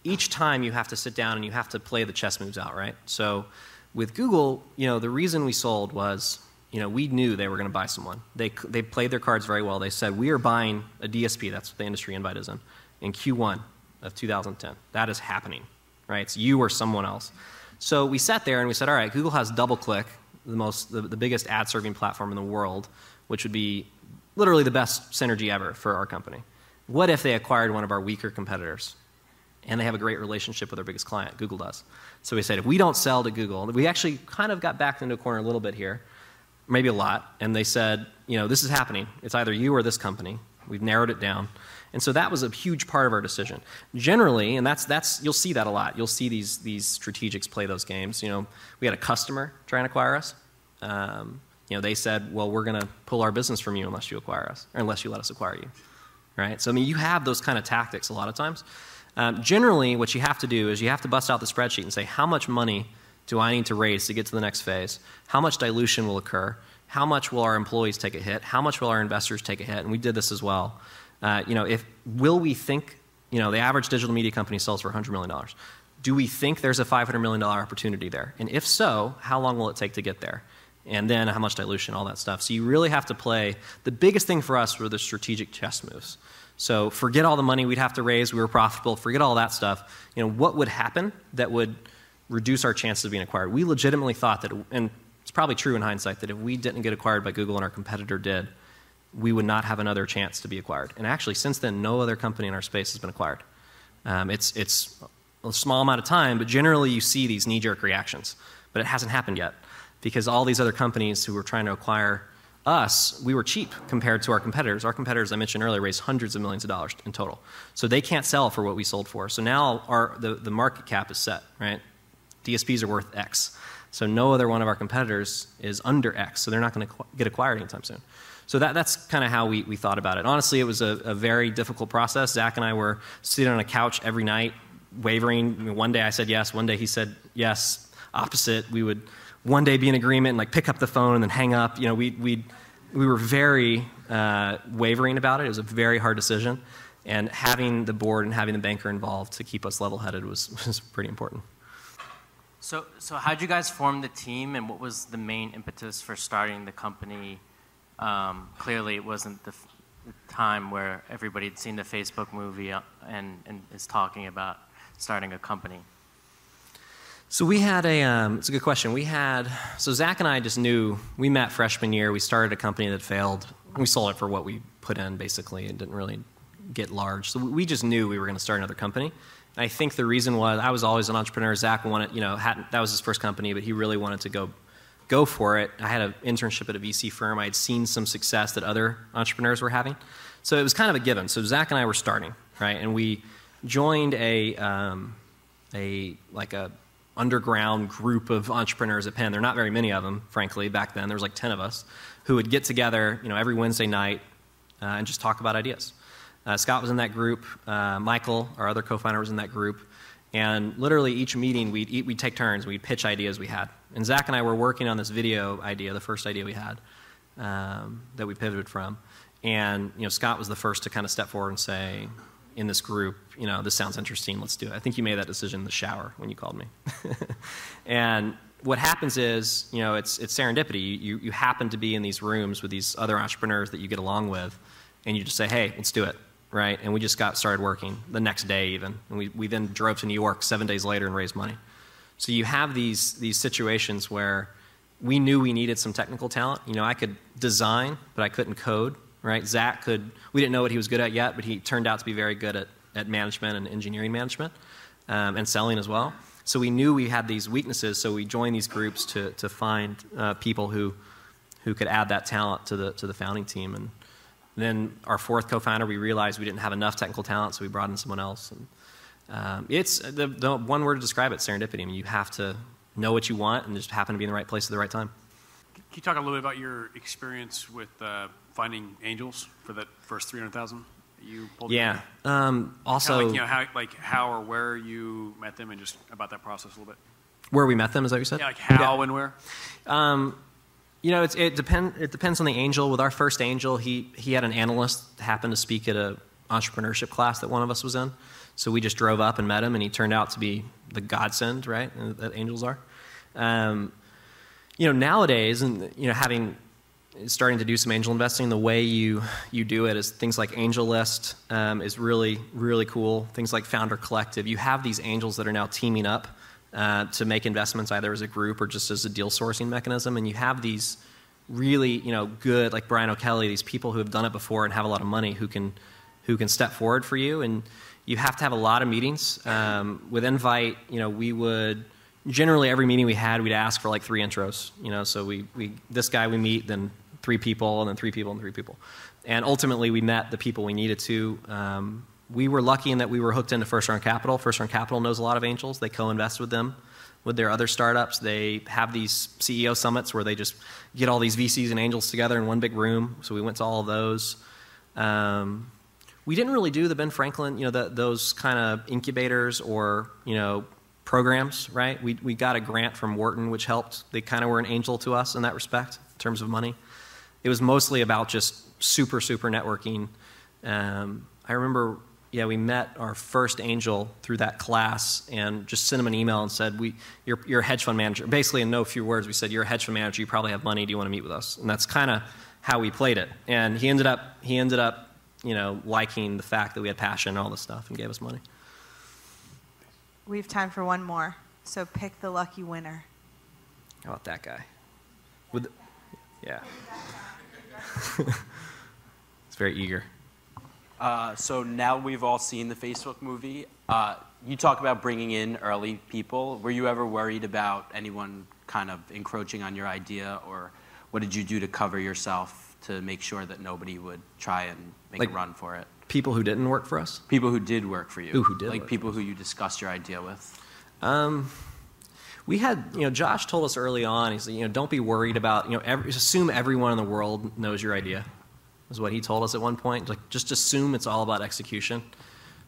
each time you have to sit down and you have to play the chess moves out, right? So with Google, the reason we sold was, we knew they were going to buy someone. They played their cards very well. They said, we are buying a DSP, that's what the industry invite is in Q1 of 2010. That is happening, right? It's you or someone else. So we sat there and we said, all right, Google has DoubleClick, the biggest ad serving platform in the world, which would be literally the best synergy ever for our company. What if they acquired one of our weaker competitors? And they have a great relationship with their biggest client, Google does. So we said, if we don't sell to Google, we actually kind of got backed into a corner a little bit here, maybe a lot, and they said, this is happening. It's either you or this company. We've narrowed it down. And so that was a huge part of our decision. Generally, and that's you'll see that a lot. You'll see these strategics play those games. We had a customer try and acquire us. They said, well, we're going to pull our business from you unless you acquire us, or unless you let us acquire you. Right? So, you have those kind of tactics a lot of times. Generally, what you have to do is you have to bust out the spreadsheet and say, how much money do I need to raise to get to the next phase? How much dilution will occur? How much will our employees take a hit? How much will our investors take a hit? And we did this as well. Will we think, the average digital media company sells for $100 million. Do we think there's a $500 million opportunity there? And if so, how long will it take to get there? And then how much dilution, all that stuff. So you really have to play. The biggest thing for us were the strategic chess moves. So forget all the money we'd have to raise. We were profitable. Forget all that stuff. What would happen that would reduce our chances of being acquired? We legitimately thought that, and it's probably true in hindsight, that if we didn't get acquired by Google and our competitor did, we would not have another chance to be acquired. And actually, since then, no other company in our space has been acquired. It's a small amount of time, but generally you see these knee-jerk reactions. But it hasn't happened yet. Because all these other companies who were trying to acquire us, we were cheap compared to our competitors. Our competitors, I mentioned earlier, raised hundreds of millions of dollars in total. So they can't sell for what we sold for. So now the market cap is set, right? DSPs are worth X. So no other one of our competitors is under X, so they're not going to get acquired anytime soon. So that's kind of how we thought about it. Honestly, it was a very difficult process. Zach and I were sitting on a couch every night, wavering. I mean, one day I said yes, one day he said yes, opposite. We would one day be in agreement and like pick up the phone and then hang up. You know, we were very wavering about it. It was a very hard decision. And having the board and having the banker involved to keep us level-headed was pretty important. So how did you guys form the team, and what was the main impetus for starting the company? Clearly, it wasn't the time where everybody had seen the Facebook movie and is talking about starting a company. So we had it's a good question. So Zach and I just knew, we met freshman year, we started a company that failed. We sold it for what we put in, basically, and didn't really get large. So we just knew we were going to start another company. And I think the reason was, I was always an entrepreneur. Zach wanted, that was his first company, but he really wanted to go for it. I had an internship at a VC firm. I had seen some success that other entrepreneurs were having. So it was kind of a given. So Zach and I were starting, right? And we joined a underground group of entrepreneurs at Penn. There are not very many of them, frankly, back then. There was like 10 of us who would get together, every Wednesday night and just talk about ideas. Scott was in that group. Michael, our other co-founder, was in that group. And literally each meeting, we'd take turns. We'd pitch ideas we had. And Zach and I were working on this video idea, the first idea we had, that we pivoted from. And Scott was the first to kind of step forward and say, in this group, this sounds interesting, let's do it. I think you made that decision in the shower when you called me. And what happens is, it's serendipity. You happen to be in these rooms with these other entrepreneurs that you get along with, and you just say, hey, let's do it. Right, and we just got started working the next day even. And we then drove to New York 7 days later and raised money. So you have these situations where we knew we needed some technical talent. I could design, but I couldn't code, right? Zach could, we didn't know what he was good at yet, but he turned out to be very good at management and engineering management and selling as well. So we knew we had these weaknesses, so we joined these groups to find people who could add that talent to the founding team. And then our fourth co-founder, we realized we didn't have enough technical talent, so we brought in someone else. And it's the one word to describe it, serendipity. I mean, you have to know what you want and just happen to be in the right place at the right time. Can you talk a little bit about your experience with finding angels for that first 300,000 you pulled? Yeah. Also, how or where you met them, and just about that process a little bit. Where we met them, is that what you said? Yeah, like how and where. It depends on the angel. With our first angel, he had an analyst happen to speak at an entrepreneurship class that one of us was in. So we just drove up and met him, and he turned out to be the godsend, right, that angels are. Nowadays, and starting to do some angel investing, the way you do it is things like AngelList is really, really cool. Things like Founder Collective. You have these angels that are now teaming up to make investments either as a group or just as a deal sourcing mechanism. And you have these really, good, like Brian O'Kelly, these people who have done it before and have a lot of money who can step forward for you. And you have to have a lot of meetings. With Invite, we would, generally every meeting we had, we'd ask for like 3 intros. So this guy we meet, then 3 people, and then 3 people, and 3 people. And ultimately we met the people we needed to. We were lucky in that we were hooked into First Round Capital. First Round Capital knows a lot of angels. They co-invest with them, with their other startups. They have these CEO summits where they just get all these VCs and angels together in one big room. So we went to all of those. We didn't really do the Ben Franklin, those kind of incubators or, programs, right? We got a grant from Wharton, which helped. They kind of were an angel to us in that respect, in terms of money. It was mostly about just super, super networking. I remember, we met our first angel through that class and just sent him an email and said, you're a hedge fund manager. Basically, in no few words, we said, you're a hedge fund manager, you probably have money, do you want to meet with us? And that's kind of how we played it. And he ended up liking the fact that we had passion and all this stuff and gave us money. We have time for one more. So pick the lucky winner. How about that guy? Yeah. It's very eager. So now we've all seen the Facebook movie. You talk about bringing in early people. Were you ever worried about anyone kind of encroaching on your idea, or what did you do to cover yourself to make sure that nobody would try and make a run for it? People who didn't work for us? People who did work for you. Who did like work people who you discussed your idea with? we had, Josh told us early on, he said, don't be worried about, assume everyone in the world knows your idea, is what he told us at one point. Like, just assume it's all about execution.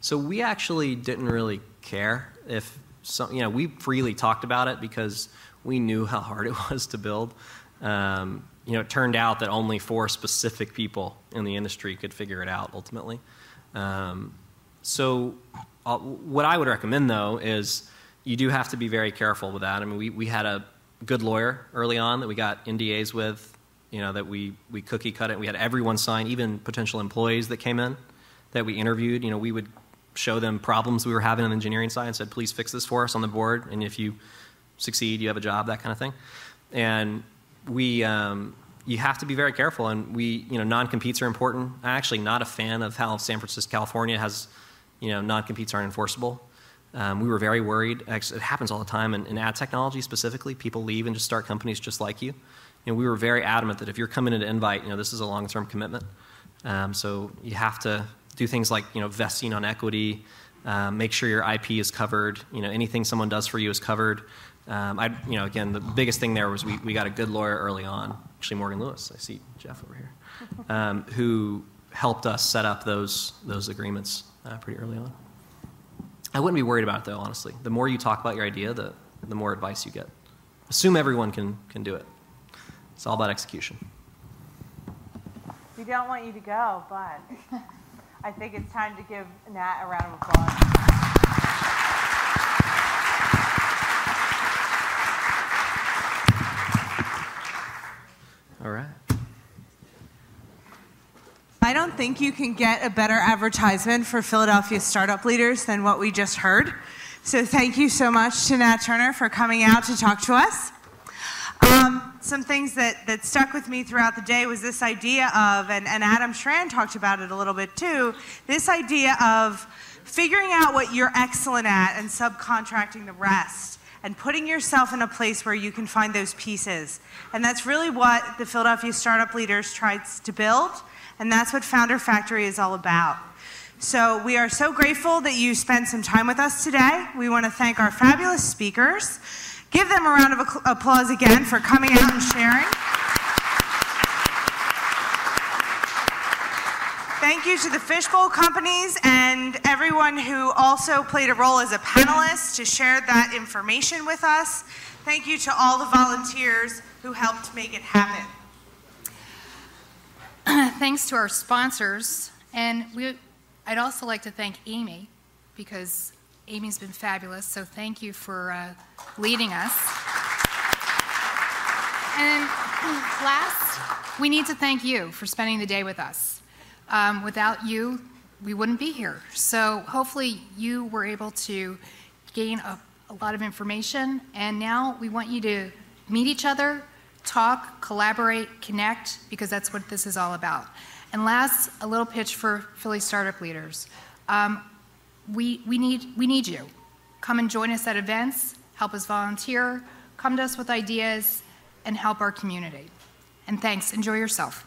So we actually didn't really care if, we freely talked about it because we knew how hard it was to build. It turned out that only 4 specific people in the industry could figure it out ultimately. So what I would recommend, though, is you do have to be very careful with that. I mean, we had a good lawyer early on that we got NDAs with, that we cookie cut it. We had everyone sign, even potential employees that came in that we interviewed. We would show them problems we were having on the engineering side and said, please fix this for us on the board, and if you succeed, you have a job, that kind of thing. And you have to be very careful, and non-competes are important. I'm actually not a fan of how San Francisco, California has, non-competes aren't enforceable. We were very worried. Actually, it happens all the time in ad technology specifically. People leave and just start companies just like you. We were very adamant that if you're coming into Invite, this is a long-term commitment. So you have to do things like, vesting on equity, make sure your IP is covered, anything someone does for you is covered. Again, the biggest thing there was we got a good lawyer early on, actually Morgan Lewis, I see Jeff over here, who helped us set up those agreements pretty early on. I wouldn't be worried about it, though, honestly. The more you talk about your idea, the more advice you get. Assume everyone can do it. It's all about execution. We don't want you to go, but I think it's time to give Nat a round of applause. All right. I don't think you can get a better advertisement for Philadelphia startup leaders than what we just heard. So thank you so much to Nat Turner for coming out to talk to us. Some things that stuck with me throughout the day was this idea of, and Adam Schran talked about it a little bit too, this idea of figuring out what you're excellent at and subcontracting the rest, and putting yourself in a place where you can find those pieces. And that's really what the Philadelphia Startup Leaders tries to build, and that's what Founder Factory is all about. So we are so grateful that you spent some time with us today. We want to thank our fabulous speakers. Give them a round of applause again for coming out and sharing. Thank you to the Fishbowl companies and everyone who also played a role as a panelist to share that information with us. Thank you to all the volunteers who helped make it happen. Thanks to our sponsors, and I'd also like to thank Amy, because Amy's been fabulous, so thank you for leading us. And last, we need to thank you for spending the day with us. Without you, we wouldn't be here. So hopefully you were able to gain a lot of information, and now we want you to meet each other, talk, collaborate, connect, because that's what this is all about. And last, a little pitch for Philly Startup Leaders. We need you. Come and join us at events, help us volunteer, come to us with ideas, and help our community. And thanks, enjoy yourself.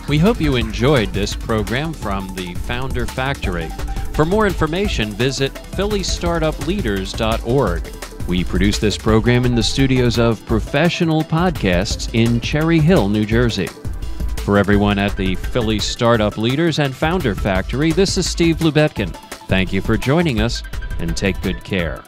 We hope you enjoyed this program from the Founder Factory. For more information, visit phillystartupleaders.org. We produce this program in the studios of Professional Podcasts in Cherry Hill, New Jersey. For everyone at the Philly Startup Leaders and Founder Factory, this is Steve Lubetkin. Thank you for joining us, and take good care.